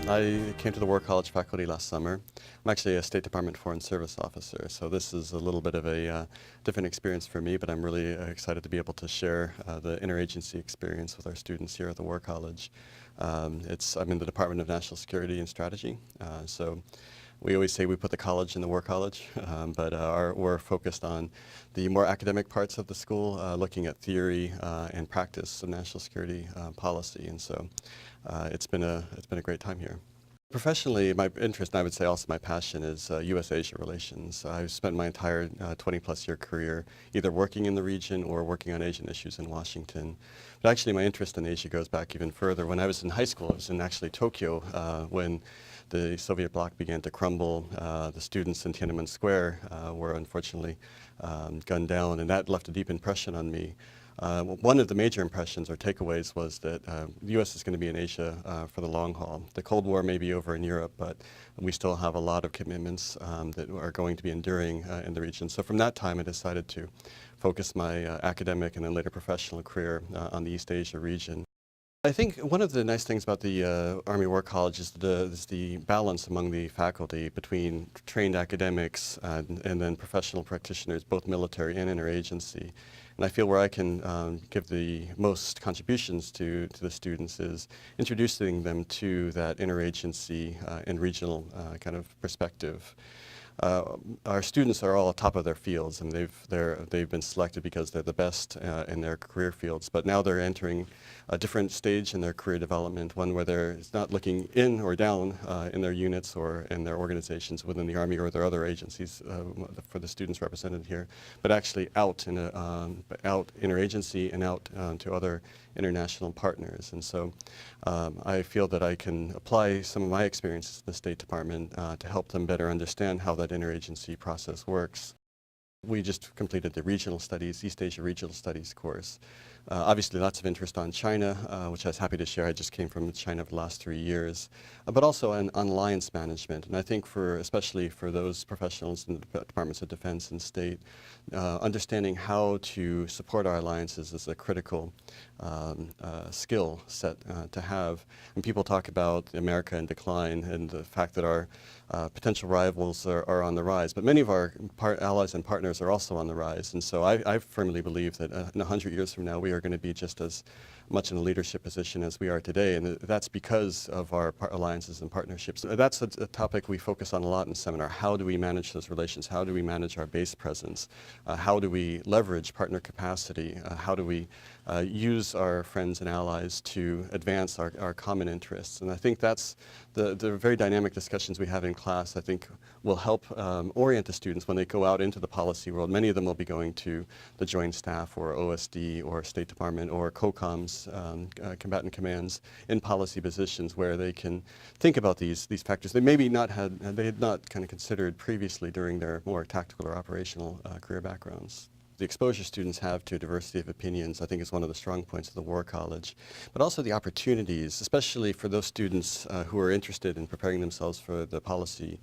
I came to the War College faculty last summer. I'm actually a State Department Foreign Service officer, so this is a little bit of a different experience for me, but I'm really excited to be able to share the interagency experience with our students here at the War College. I'm in the Department of National Security and Strategy, so we always say we put the college in the War College, but we're focused on the more academic parts of the school, looking at theory and practice of national security policy, and so it's been a great time here. Professionally, my interest, and I would say also my passion, is U.S.-Asia relations. I've spent my entire 20-plus year career either working in the region or working on Asian issues in Washington. But actually, my interest in Asia goes back even further. When I was in high school, I was in actually Tokyo when the Soviet bloc began to crumble. The students in Tiananmen Square were unfortunately gunned down, and that left a deep impression on me. One of the major impressions or takeaways was that the U.S. is going to be in Asia for the long haul. The Cold War may be over in Europe, but we still have a lot of commitments that are going to be enduring in the region. So from that time, I decided to focus my academic and then later professional career on the East Asia region. I think one of the nice things about the Army War College is the balance among the faculty between trained academics and then professional practitioners, both military and interagency. And I feel where I can give the most contributions to the students is introducing them to that interagency and regional kind of perspective. Our students are all top of their fields, and they've been selected because they're the best in their career fields. But now they're entering a different stage in their career development, one where they're not looking in or down in their units or in their organizations within the Army or their other agencies for the students represented here, but actually out interagency and out to other international partners. And so I feel that I can apply some of my experiences in the State Department to help them better understand how that interagency process works. We just completed the regional studies, East Asia Regional Studies course. Obviously lots of interest on China, which I was happy to share. I just came from China for the last 3 years, but also on alliance management. And I think especially for those professionals in the Departments of Defense and State, understanding how to support our alliances is a critical skill set to have. And people talk about America in decline and the fact that our potential rivals are on the rise, but many of our allies and partners are also on the rise. And so I firmly believe that in 100 years from now, we are going to be just as much in a leadership position as we are today, and that's because of our alliances and partnerships. That's a topic we focus on a lot in seminar. How do we manage those relations? How do we manage our base presence? How do we leverage partner capacity? How do we use our friends and allies to advance our common interests? And I think that's the very dynamic discussions we have in class, I think, will help orient the students when they go out into the policy world. Many of them will be going to the Joint Staff or OSD or State Department or COCOMs, combatant commands in policy positions where they can think about these factors they maybe they had not kind of considered previously during their more tactical or operational career backgrounds. The exposure students have to diversity of opinions, I think, is one of the strong points of the War College, but also the opportunities, especially for those students who are interested in preparing themselves for the policy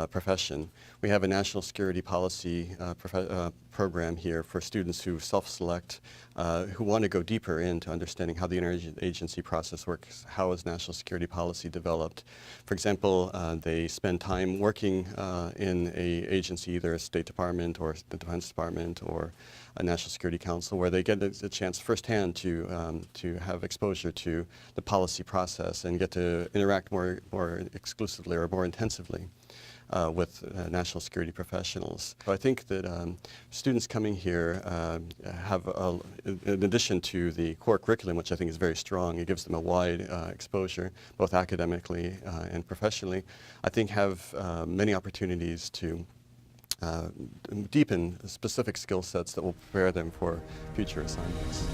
profession. We have a national security policy program here for students who self-select, who want to go deeper into understanding how the interagency process works, how is national security policy developed. For example, they spend time working in an agency, either a State Department or the Defense Department or a National Security Council, where they get a chance firsthand to have exposure to the policy process and get to interact more exclusively or more intensively with national security professionals. So I think that students coming here have, in addition to the core curriculum, which I think is very strong, it gives them a wide exposure, both academically and professionally, I think have many opportunities to deepen specific skill sets that will prepare them for future assignments.